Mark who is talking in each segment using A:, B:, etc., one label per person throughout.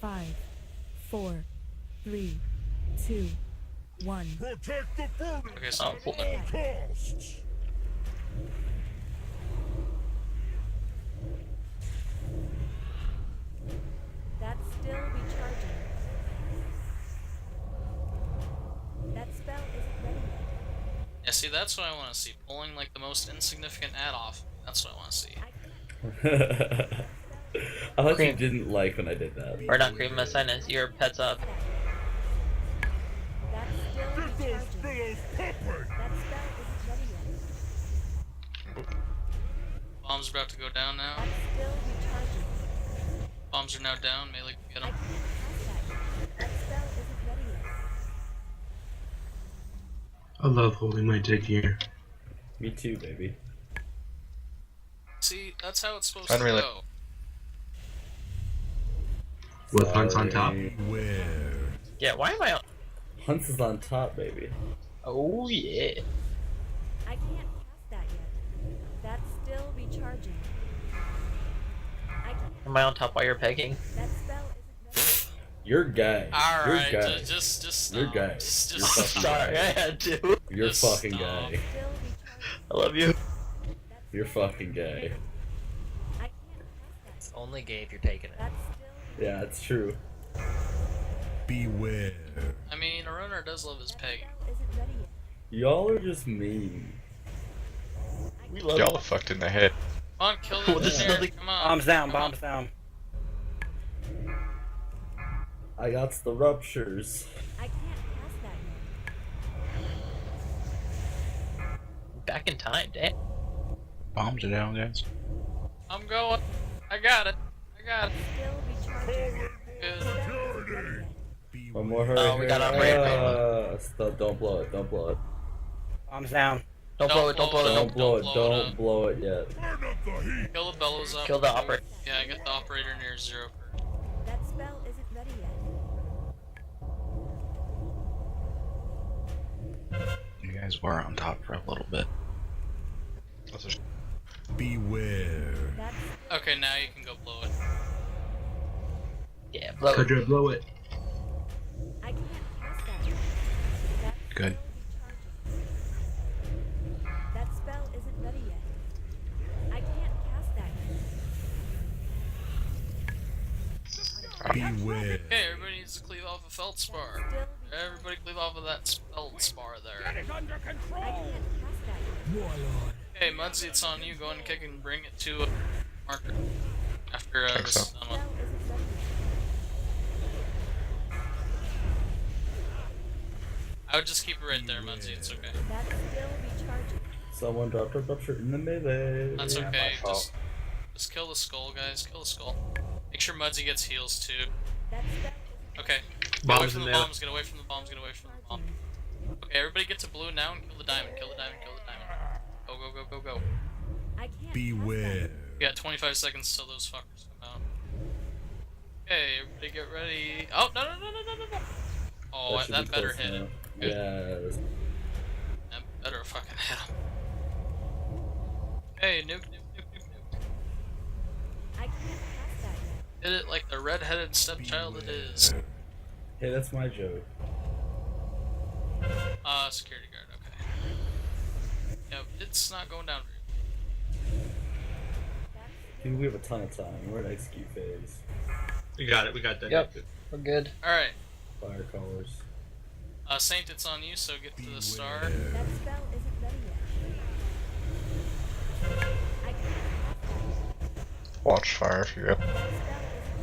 A: 5, 4, 3, 2, 1.
B: Protect the furnace
C: Okay, so
B: at all costs.
A: That's still recharging. That spell isn't ready yet.
C: yeah, see, that's what I want to see. Pulling like the most insignificant ad off. That's what I want to see.
D: I thought you
E: Cream.
D: didn't like when I did that.
E: Or not cream, my sinus. Your pet's up.
A: That's still
B: Get those
A: recharging.
B: fellows pumping.
A: That spell isn't ready yet.
C: Bombs are about to go down now.
A: That's still recharging.
C: Bombs are now down. Melee can get
A: I
C: them.
A: can't cast that yet. That spell isn't ready yet.
F: I love holding my dick here.
D: Me too, baby.
C: See, that's how it's supposed
G: Unreal.
C: to go.
F: With Hunt's on top.
B: Beware.
E: Yeah, why am I on?
D: Hunts is on top, baby.
E: Oh, yeah.
A: I can't cast that yet. That's still recharging. I can't.
E: Am I on top while you're pegging?
A: That spell isn't ready.
D: You're gay.
C: Alright,
D: You're gay.
C: just stop.
D: You're gay.
C: Just
D: You're fucking
E: Sorry, I had to.
D: You're
C: Just
D: fucking
C: stop.
D: gay.
A: Still recharging.
E: I love you.
A: That's
D: You're fucking gay.
A: I can't cast that.
E: Only gay if you're taking it.
A: That's still.
D: Yeah, it's true.
B: Beware.
C: I mean, a runner does love his
A: That
C: pegging.
A: spell isn't ready yet.
D: Y'all are just mean.
E: We love
G: Y'all are fucked in the head.
C: Come on, kill
E: Well,
C: the
E: this is
C: engineer.
E: nothing-
C: Come on.
H: Bombs down,
C: Come on.
H: bombs down.
D: I got the ruptures.
A: I can't cast that yet.
E: Back in time, damn.
G: Bombs are down, guys.
C: I'm going. I got it. I got it.
A: Still recharging.
C: Good.
A: That spell isn't ready yet.
D: One more hurry.
E: Oh, we got operator.
D: Don't blow it. Don't blow it.
H: Bombs down.
E: Don't blow it, don't blow it.
D: Don't blow it.
C: blow it
D: Don't
C: up.
D: blow it yet.
B: Burn up the heat.
C: Kill the bellows up.
E: Kill the operator.
C: Yeah, I got the operator near 0.
A: That spell isn't ready yet.
G: You guys were on top for a little bit.
B: Beware.
A: That's
C: Okay, now you can go blow it.
E: Yeah, blow it.
F: Kudra, blow it.
A: I can't cast that yet. That's
G: Good.
A: still recharging. That spell isn't ready yet. I can't cast that yet.
B: Beware.
C: Okay, everybody needs to cleave off a feldspar.
A: Still
C: Everybody cleave off of that feldspar there.
A: I can't cast that yet.
C: Okay, Mudsy, it's on you. Go ahead and kick and bring it to a marker. After
G: Think
C: this
G: so.
C: is done
A: Spell
C: with.
A: isn't ready yet.
C: I would just keep it right there, Mudsy. It's okay.
A: That's still recharging.
D: Someone dropped a rupture in the melee.
C: That's
G: Yeah,
C: okay.
G: my fault.
C: Just kill the skull, guys. Kill the skull. Make sure Mudsy gets heals too.
A: That spell isn't
C: Okay. Get away
F: Bombs
C: from
F: in
C: the
F: there.
C: bombs. Get away from the bombs. Get away from the bombs. Okay, everybody get to blue now and kill the diamond. Kill the diamond. Kill the diamond. Go, go, go, go, go.
A: I can't
B: Beware.
C: We got 25 seconds till those fuckers come out. Okay, everybody get ready. Oh, no, no, no, no, no, no, no. Oh,
D: should
C: that
D: be
C: better
D: close
C: hit
D: now.
C: him. Good.
D: Yes.
C: That better fucking hit him. Hey, nuke, nuke, nuke, nuke, nuke.
A: I can't cast that yet.
C: Hit it like the red-headed stepchild it is.
D: Hey, that's my joke.
C: Security guard, okay. Yep, it's not going down very
D: Dude, we have a ton of time. We're in execute phase.
F: We got it, we got that.
E: Yep. We're good.
C: well. Alright,
D: Fire colors.
C: Saint, it's on you, so get to the star.
A: That spell isn't ready yet. I can't cast that yet.
G: Watch fire if you're up.
A: That spell isn't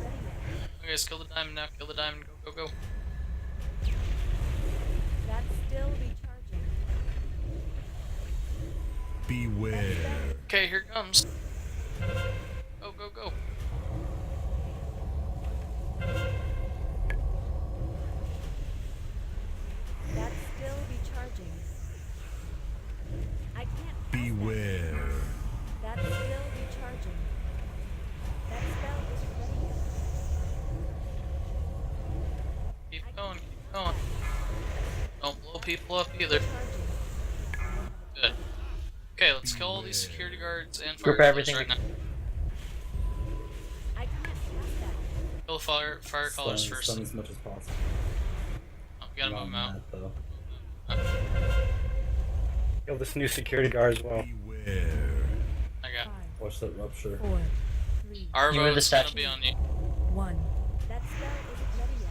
A: ready yet.
C: Okay, guys, kill the diamond now. Kill the diamond. Go, go, go.
A: That's still recharging.
B: Beware.
C: Okay, here it comes. Go, go, go.
A: That's still recharging. I can't cast that.
B: Beware.
A: That's still recharging. That spell isn't ready yet.
C: Keep going, keep going. Don't blow people up either.
A: Recharging.
C: Good. Okay, let's kill all these security guards and
E: Group
C: firefighters
E: everything.
C: right now.
A: I can't cast that yet.
C: Kill Kill the fire colors first.
D: Stun as much as possible.
C: Oh, we gotta move them out.
D: Though.
H: Kill this new security guard as well.
B: Beware.
C: I got.
A: 5,
D: Watch that rupture.
A: 4, 3,
E: You
C: Arvo
E: move the
C: is gonna
E: statue.
C: be on you.
A: 1. That spell isn't ready yet.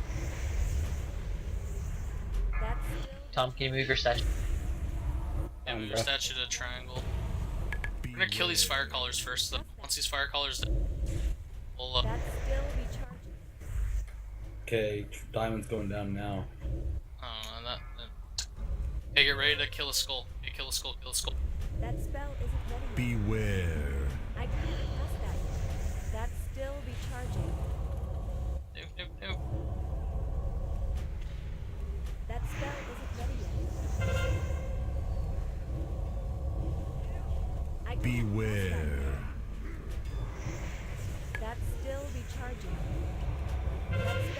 A: That's still
E: Tom, can you move your statue?
C: Yeah, move your
H: bro.
C: statue to triangle. We're gonna kill these fire callers first, though. Once these fire callers, we'll
A: that's still recharging.
D: Okay, Diamond's going down now.
C: oh, that. Hey, get ready to kill a skull. Hey, kill a skull. Kill a skull.
A: That spell isn't ready yet.
B: Beware.
A: I can't cast that yet. That's still recharging.
C: Nope, nope, nope.
A: That spell isn't ready yet. I can't cast that
B: Beware.
A: yet. That's still recharging. That spell isn't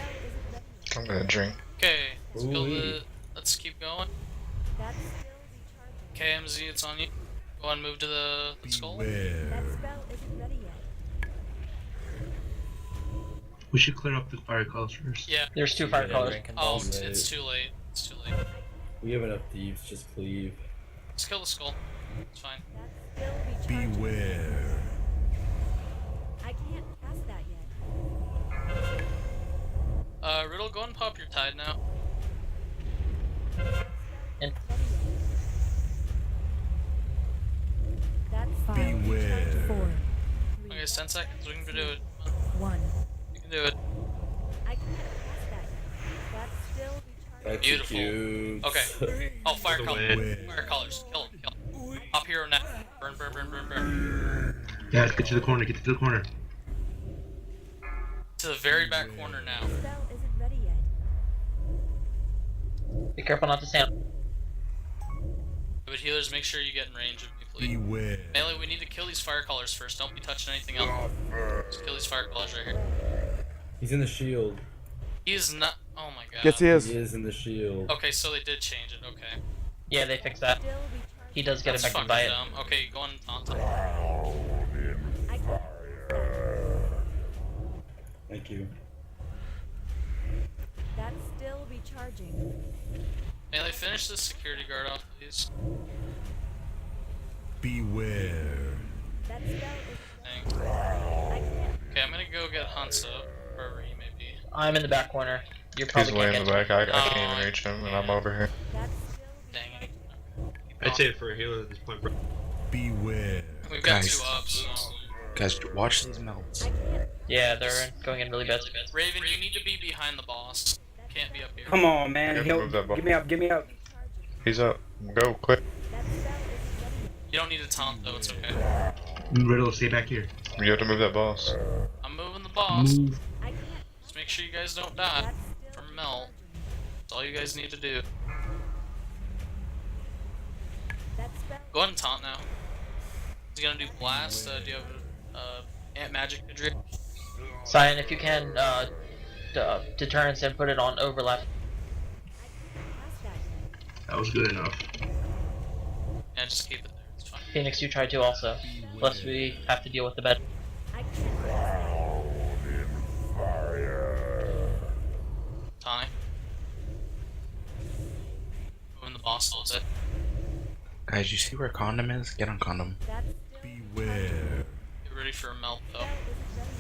A: ready yet.
G: I'm gonna drink.
C: Okay, let's kill
D: Ooh-wee.
C: the. Let's keep going.
A: That's still recharging.
C: KMZ, it's on you. Go on, move to the skull.
A: That
B: Beware.
A: spell isn't ready yet.
F: We should clear up the fire calls first.
C: Yeah.
E: There's 2 fire colors.
C: Oh,
D: Too late.
C: it's too late. It's too late.
D: We have enough thieves, just cleave.
C: Let's kill the skull. It's fine.
A: That's still recharging.
B: Beware.
A: I can't cast that yet.
C: Riddle, go and pop your tide now.
E: And-
A: Ready yet. That's 5,
B: Beware.
A: 4, 3,
C: Okay, it's 10 seconds. We can do it.
A: 1.
C: You can do it.
A: I can't cast that yet. That's still recharging.
C: Beautiful.
D: Execute.
C: Okay. Oh, fire
F: By the
C: colors.
F: way-
C: Fire colors. Kill him. Kill him. Pop hero now. Burn, burn, burn, burn, burn.
F: Guys, get to the corner. Get to the corner.
C: To the very back corner now.
A: Spell isn't ready yet.
E: Be careful not to stand.
C: But healers, make sure you get in range of me, please.
B: Beware.
C: Melee, we need to kill these fire colors first. Don't be touching anything else. Just kill these fire colors right here.
D: He's in the shield.
C: He is not. Oh my god.
I: Yes, he is.
D: He is in the shield.
C: Okay, so they did change it. Okay.
E: Yeah, they fixed that.
A: Still recharging.
E: He does get
C: That's
E: affected
C: fucking
E: by it.
C: dumb. Okay, go on taunt him.
A: I can't.
D: Thank you.
A: That's still recharging.
C: Melee, finish this security guard off, please.
B: Beware.
A: That spell is.
C: Thanks.
A: I can't.
C: Okay, I'm gonna go get Hansa, wherever he may be.
E: I'm in the back corner. You're
G: He's
E: probably
G: way in
E: can't
G: the
E: get
G: back. I
C: Oh,
G: can't even reach him, and I'm over here.
A: That's still
C: Dang it.
A: recharging.
F: I'd say it for a healer at this point, bro.
B: Beware.
C: We've got
G: Guys.
C: 2 ups. So.
G: Guys, watch these melts.
A: I can't.
E: Yeah, they're going in really bad.
C: Raven, you need to be behind the boss. Can't be up here.
H: Come on,
G: You
H: man.
G: have to move that ball.
H: Give me up. Give me up.
A: Recharging.
G: He's up. Go, quick.
A: That spell isn't ready yet.
C: You don't need to taunt though, it's okay.
F: Riddle, stay back here.
G: You have to move that boss.
C: I'm moving the boss.
F: Move.
A: I can't.
C: Just make sure you guys don't die
A: That's still
C: from melt.
A: recharging.
C: That's all you guys need to do.
A: That spell.
C: Go ahead and taunt now. He's gonna do blast. Do you have ant magic to drip?
E: Cyan, if you can, deterrence and put it on overlap.
A: I can't cast that yet.
F: That was good enough.
C: Yeah, just keep it there. It's fine.
E: Phoenix, you try to also. Unless we have to deal with the bed.
A: I can't cast that yet.
C: Tawny. Moving the boss a little bit.
G: Guys, you see where condom is? Get on condom.
A: That's still
B: Beware.
C: Get ready for a melt though.
A: spell isn't ready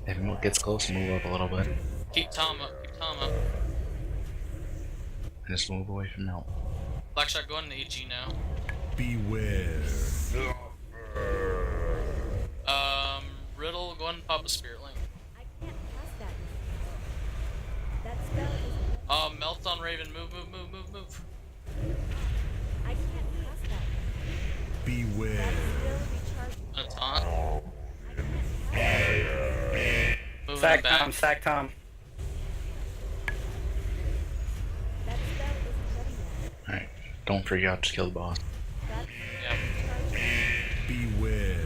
A: yet.
G: If it gets close, move up a little bit.
C: Keep Tom up. Keep Tom up.
G: And just move away from melt.
C: Blackshot, go into AG now.
B: Beware.
C: Riddle, go ahead and pop a spirit link.
A: I can't cast that yet. That spell isn't ready.
C: Melt on Raven. Move, move, move, move, move.
A: I can't cast that yet.
B: Beware.
A: That's still recharging.
C: A taunt.
A: I can't cast that yet.
C: Moving
H: Sack
C: it back.
H: Tom. Sack Tom.
A: That spell isn't ready yet.
G: Alright, don't forget to kill the boss.
A: That's
C: Yeah.
A: recharging.
B: Beware.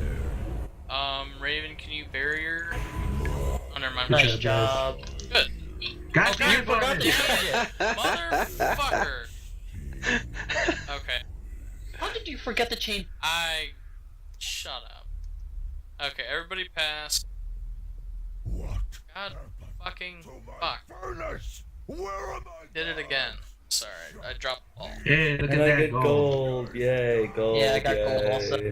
C: Raven, can you barrier? Oh, never mind.
E: Nice job.
C: Good.
F: God
C: Okay,
F: damn
C: I forgot to
F: it!
C: change it. Motherfucker. Okay.
E: How did you forget to change?
C: Shut up. Okay, everybody passed.
B: What?
C: God fucking fuck.
B: Furnace! Where am I?
C: Did it again. Sorry, I dropped the ball.
F: Hey, look
D: And
F: at
D: I
F: that
D: get
F: gold.
D: gold. Yay, gold.
E: Yeah, I got gold
D: yay.
E: also.